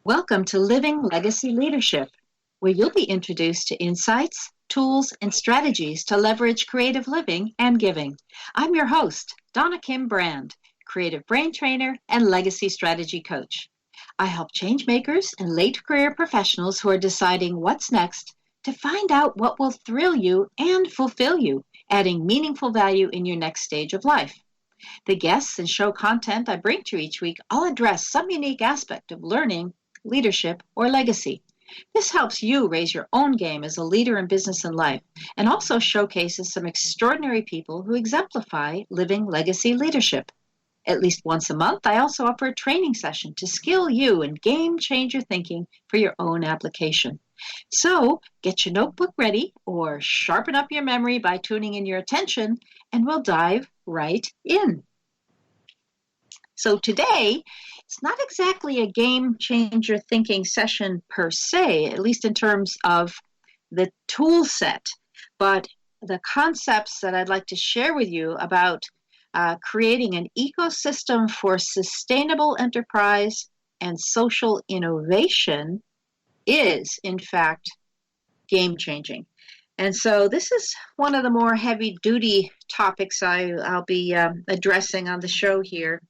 Welcome to Living Legacy Leadership, where you'll be introduced to insights, tools, and strategies to leverage creative living and giving. I'm your host, Donna Kim-Brand, creative brain trainer and legacy strategy coach. I help change makers and late career professionals who are deciding what's next to find out what will thrill you and fulfill you, adding meaningful value in your next stage of life. The guests and show content I bring to you each week all address some unique aspect of learning, leadership, or legacy. This helps you raise your own game as a leader in business and life, and also showcases some extraordinary people who exemplify living legacy leadership. At least once a month, I also offer a training session to skill you in game changer thinking for your own application. So get your notebook ready or sharpen up your memory by tuning in your attention, and we'll dive right in. So today, it's not exactly a game changer thinking session per se, at least in terms of the tool set, but the concepts that I'd like to share with you about creating an ecosystem for sustainable enterprise and social innovation is, in fact, game changing. And so this is one of the more heavy duty topics I'll be addressing on the show here.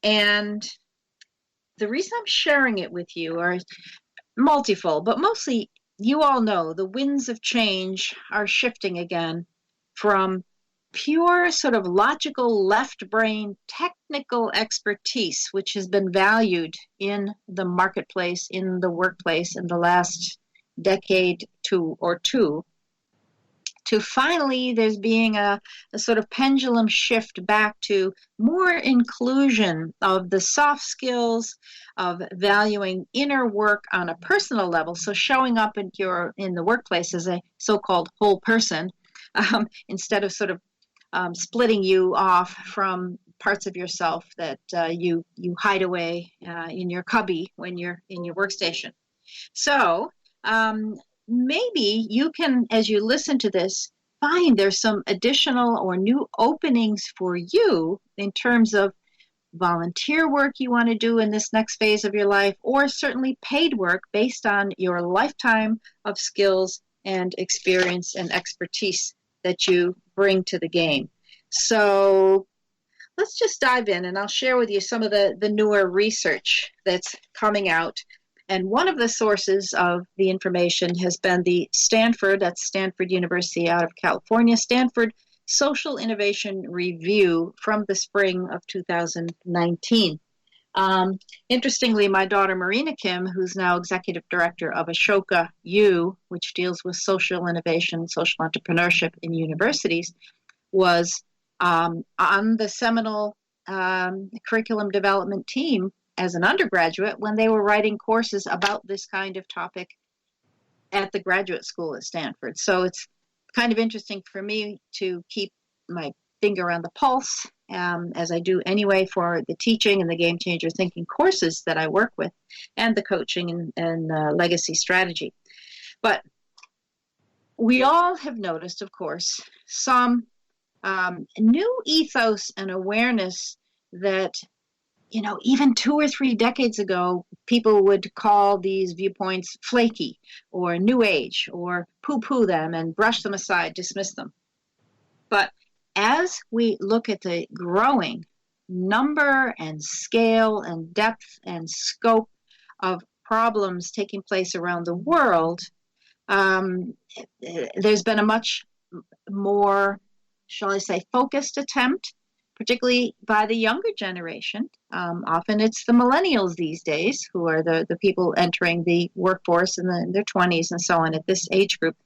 And the reason I'm sharing it with you are multifold, but mostly you all know the winds of change are shifting again from pure sort of logical left brain technical expertise, which has been valued in the marketplace, in the workplace in the last decade or two, to finally there's being a sort of pendulum shift back to more inclusion of the soft skills, of valuing inner work on a personal level, so showing up in the workplace as a so-called whole person, instead of sort of splitting you off from parts of yourself that you hide away in your cubby when you're in your workstation. So maybe you can, as you listen to this, find there's some additional or new openings for you in terms of volunteer work you want to do in this next phase of your life, or certainly paid work based on your lifetime of skills and experience and expertise that you bring to the game. So let's just dive in, and I'll share with you some of the newer research that's coming out. And one of the sources of the information has been the that's Stanford University out of California, Stanford Social Innovation Review from the spring of 2019. Interestingly, my daughter Marina Kim, who's now executive director of Ashoka U, which deals with social innovation, social entrepreneurship in universities, was on the seminal curriculum development team as an undergraduate when they were writing courses about this kind of topic at the graduate school at Stanford. So it's kind of interesting for me to keep my finger on the pulse, as I do anyway for the teaching and the game changer thinking courses that I work with, and the coaching and legacy strategy. But we all have noticed, of course, some new ethos and awareness that, even 2 or 3 decades ago, people would call these viewpoints flaky or new age, or poo-poo them and brush them aside, dismiss them. But as we look at the growing number and scale and depth and scope of problems taking place around the world, there's been a much more, shall I say, focused attempt, particularly by the younger generation. Often it's the millennials these days who are the people entering the workforce in their 20s and so on at this age group,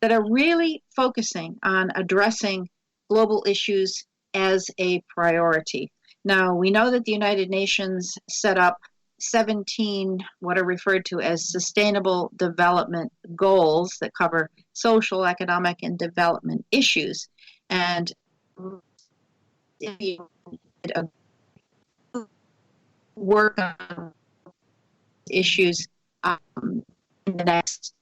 that are really focusing on addressing global issues as a priority. Now, we know that the United Nations set up 17 what are referred to as sustainable development goals that cover social, economic, and development issues. And work on issues in the next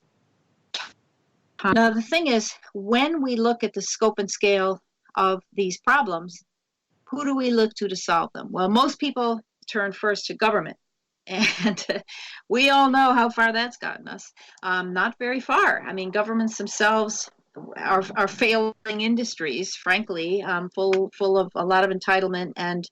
time. Now, the thing is, when we look at the scope and scale of these problems, who do we look to solve them? Well, most people turn first to government. And we all know how far that's gotten us. Not very far. I mean, governments themselves are failing industries, frankly, full of a lot of entitlement and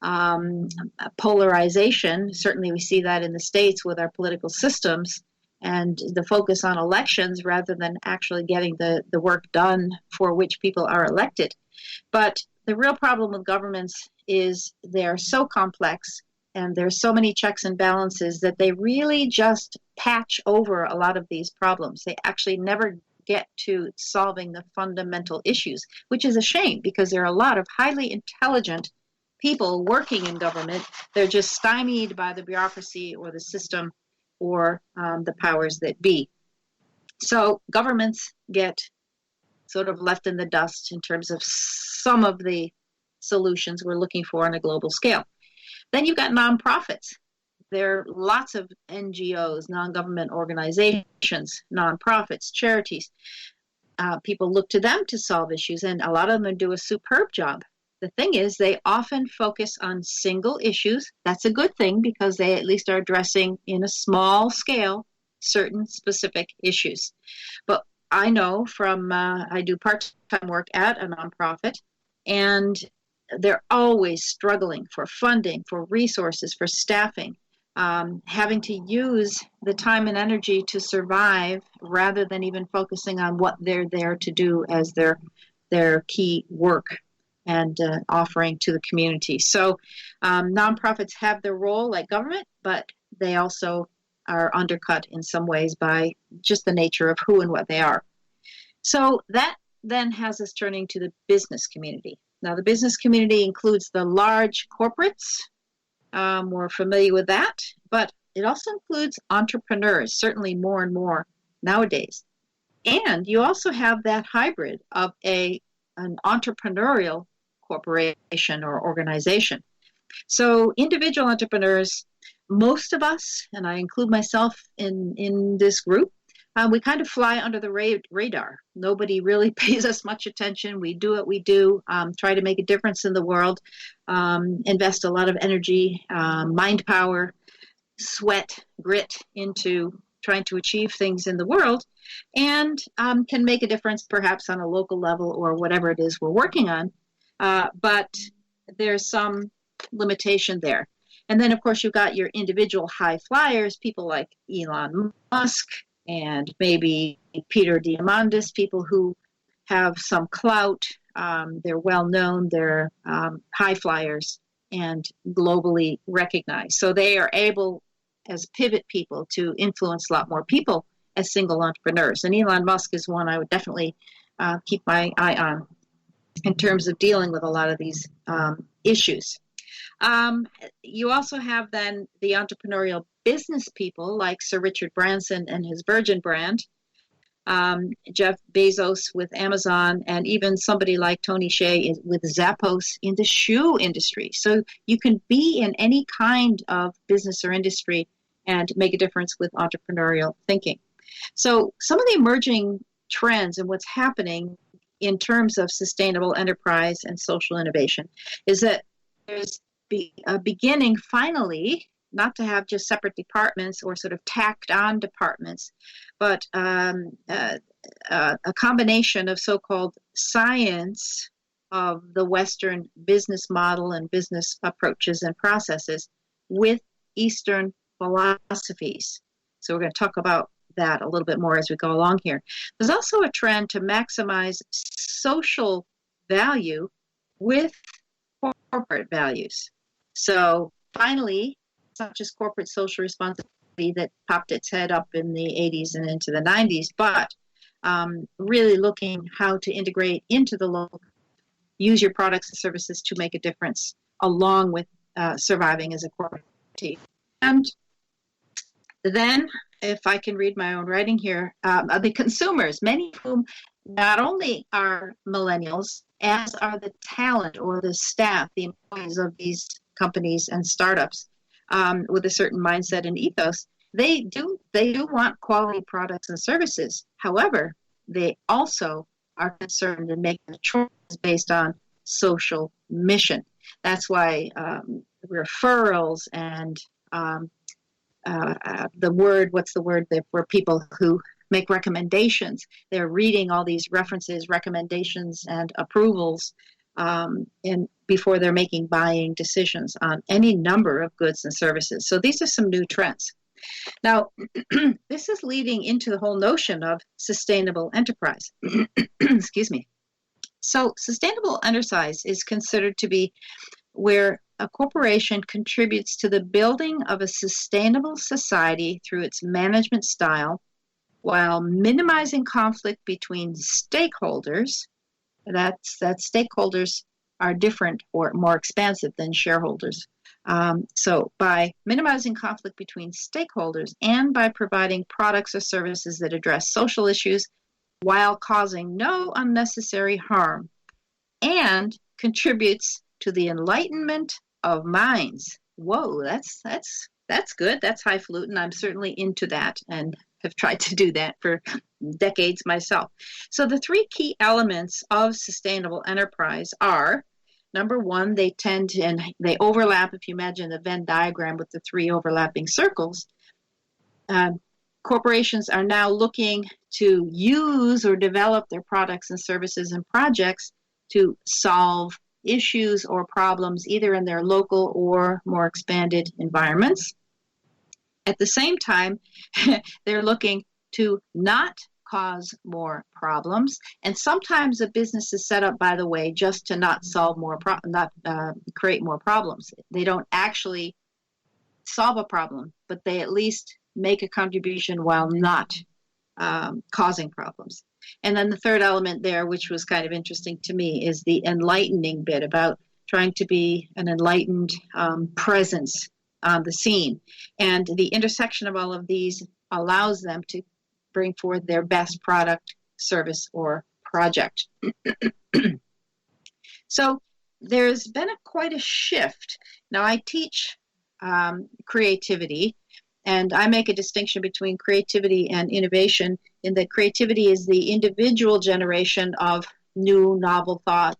um, polarization. Certainly, we see that in the States with our political systems and the focus on elections rather than actually getting the work done for which people are elected. But the real problem with governments is they're so complex and there's so many checks and balances that they really just patch over a lot of these problems. They actually never get to solving the fundamental issues, which is a shame because there are a lot of highly intelligent people working in government. They're just stymied by the bureaucracy or the system or the powers that be. So governments get sort of left in the dust in terms of some of the solutions we're looking for on a global scale. Then you've got nonprofits. There are lots of NGOs, non-government organizations, nonprofits, charities. People look to them to solve issues, and a lot of them do a superb job. The thing is, they often focus on single issues. That's a good thing because they at least are addressing in a small scale certain specific issues. But I know from, I do part-time work at a nonprofit, and they're always struggling for funding, for resources, for staffing, having to use the time and energy to survive rather than even focusing on what they're there to do as their key work and offering to the community. So nonprofits have their role like government, but they also are undercut in some ways by just the nature of who and what they are. So that then has us turning to the business community. Now, the business community includes the large corporates. We're familiar with that, but it also includes entrepreneurs, certainly more and more nowadays. And you also have that hybrid of an entrepreneurial corporation or organization. So individual entrepreneurs, most of us, and I include myself in this group, we kind of fly under the radar. Nobody really pays us much attention. We do what we do, try to make a difference in the world, invest a lot of energy, mind power, sweat, grit into trying to achieve things in the world, and can make a difference perhaps on a local level or whatever it is we're working on. But there's some limitation there. And then, of course, you've got your individual high flyers, people like Elon Musk and maybe Peter Diamandis, people who have some clout. They're well known, they're high flyers and globally recognized. So they are able, as pivot people, to influence a lot more people as single entrepreneurs. And Elon Musk is one I would definitely keep my eye on in terms of dealing with a lot of these issues. You also have then the entrepreneurial business people like Sir Richard Branson and his Virgin brand, Jeff Bezos with Amazon, and even somebody like Tony Hsieh with Zappos in the shoe industry. So you can be in any kind of business or industry and make a difference with entrepreneurial thinking. So some of the emerging trends and what's happening in terms of sustainable enterprise and social innovation is that there's a beginning finally not to have just separate departments or sort of tacked on departments, but a combination of so-called science of the Western business model and business approaches and processes with Eastern philosophies. So we're going to talk about that a little bit more as we go along here. There's also a trend to maximize social value with corporate values. So finally, it's not just corporate social responsibility that popped its head up in the 80s and into the 90s, but really looking how to integrate into the local, use your products and services to make a difference along with surviving as a corporate entity. And then, if I can read my own writing here, the consumers, many of whom not only are millennials, as are the talent or the staff, the employees of these companies and startups with a certain mindset and ethos, they do want quality products and services. However, they also are concerned in making choices based on social mission. That's why referrals and what's the word for people who make recommendations. They're reading all these references, recommendations, and approvals before they're making buying decisions on any number of goods and services. So these are some new trends. Now, this is leading into the whole notion of sustainable enterprise. Excuse me. So sustainable enterprise is considered to be where a corporation contributes to the building of a sustainable society through its management style while minimizing conflict between stakeholders. That stakeholders are different or more expansive than shareholders. So by minimizing conflict between stakeholders and by providing products or services that address social issues while causing no unnecessary harm and contributes to the enlightenment of minds. Whoa, that's good. That's highfalutin. I'm certainly into that and have tried to do that for decades myself. So the three key elements of sustainable enterprise are, number one, they tend to, and they overlap. If you imagine the Venn diagram with the three overlapping circles, corporations are now looking to use or develop their products and services and projects to solve issues or problems either in their local or more expanded environments. At the same time, they're looking to not cause more problems. And sometimes a business is set up, by the way, just to not solve more, create more problems. They don't actually solve a problem, but they at least make a contribution while not causing problems. And then the third element there, which was kind of interesting to me, is the enlightening bit about trying to be an enlightened presence on the scene. And the intersection of all of these allows them to bring forth their best product, service, or project. So there's been quite a shift. Now I teach creativity, and I make a distinction between creativity and innovation in that creativity is the individual generation of new novel thought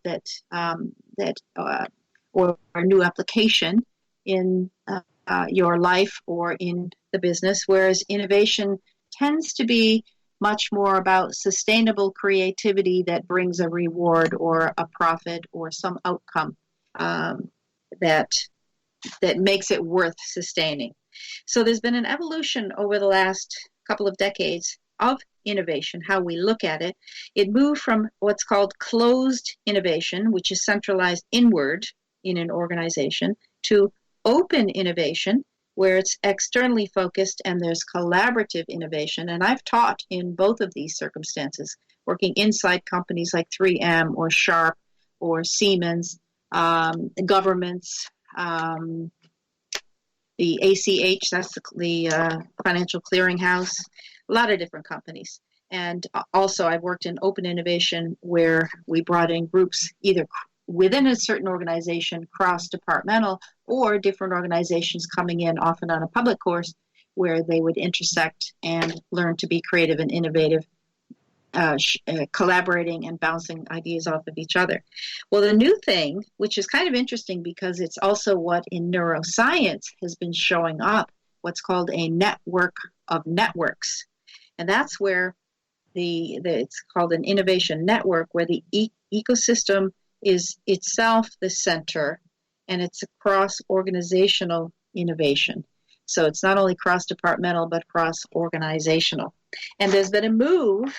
or new application in your life or in the business, whereas innovation tends to be much more about sustainable creativity that brings a reward or a profit or some outcome that makes it worth sustaining. So there's been an evolution over the last couple of decades of innovation, how we look at it. It moved from what's called closed innovation, which is centralized inward in an organization, to open innovation, where it's externally focused and there's collaborative innovation. And I've taught in both of these circumstances, working inside companies like 3M or Sharp or Siemens, governments, the ACH, that's the Financial Clearinghouse, a lot of different companies. And also I've worked in open innovation where we brought in groups either within a certain organization, cross-departmental, or different organizations coming in often on a public course where they would intersect and learn to be creative and innovative, collaborating and bouncing ideas off of each other. Well, the new thing, which is kind of interesting because it's also what in neuroscience has been showing up, what's called a network of networks. And that's where it's called an innovation network, where the ecosystem is itself the center, and it's a cross-organizational innovation. So it's not only cross-departmental, but cross-organizational. And there's been a move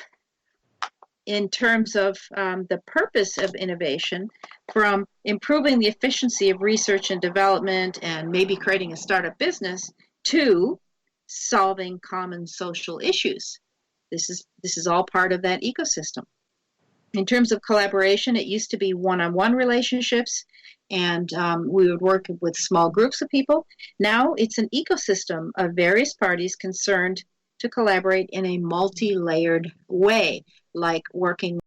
in terms of the purpose of innovation from improving the efficiency of research and development and maybe creating a startup business to solving common social issues. This is all part of that ecosystem. In terms of collaboration, it used to be one-on-one relationships, and we would work with small groups of people. Now it's an ecosystem of various parties concerned to collaborate in a multi-layered way, like working